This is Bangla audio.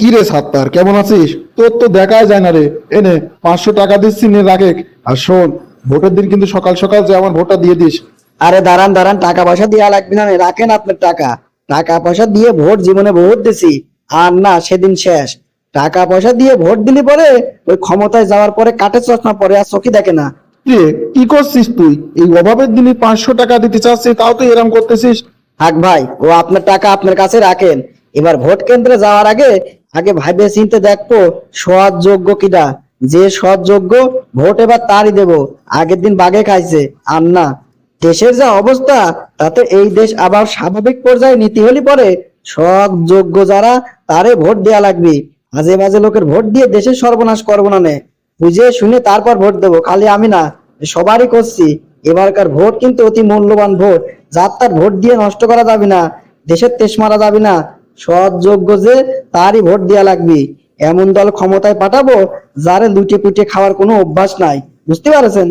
কি রে সাত্তার, কেমন আছিস? তোর তো দেখাই যায় না রে। এনে 500 টাকা দিচ্ছি, নে রাখে। আর শোন, ভোটের দিন কিন্তু সকাল সকাল যে আমার ভোটটা দিয়ে দিস। আরে দাঁড়ান দাঁড়ান, টাকা পয়সা দেওয়া লাগবে না, রাখেন আপনার টাকা। টাকা পয়সা দিয়ে ভোট জীবনে বহুত দিছি, আর না সেদিন শেষ। টাকা পয়সা দিয়ে ভোট দিলি পরে ওই ক্ষমতায় যাওয়ার পরে কাটে চশমা পরে আর চোখই দেখে না। রে, কি করছিস তুই? এই অভাবের দিনে 500 টাকা দিতে চাচ্ছিস, তাও তুই এরম করতেছিস? থাক ভাই, ও আপনার টাকা আপনার কাছে রাখেন। এবার ভোট কেন্দ্রে যাওয়ার আগে আগে ভাইবে চিন্তে দেখবো সৎ যোগ্য কিনা। যে সৎ যোগ্য ভোট এবার তারই দেব। আগের দিন বাগে খাইছে আর না। দেশের যা অবস্থা, তাতে এই দেশ আবার স্বাভাবিক পর্যায়ে নীতি হলি পরে সৎ যোগ্য যারা, তারে ভোট দেয়া লাগবে। আজে বাজে লোকের ভোট দিয়ে দেশের সর্বনাশ করবো না নে। বুঝে শুনে তারপর ভোট দেবো, খালি আমি না, সবারই করছি। এবারকার ভোট কিন্তু অতি মূল্যবান ভোট। যার তার ভোট দিয়ে নষ্ট করা যাবে না, দেশের তেজ মারা যাবে না। সৎ যোগ্য যে, তারই ভোট দেয়া লাগবে। এমন দল ক্ষমতায় পাঠাবো যারে লুটে পুটে খাওয়ার কোনো অভ্যাস নাই। বুঝতে পারছেন?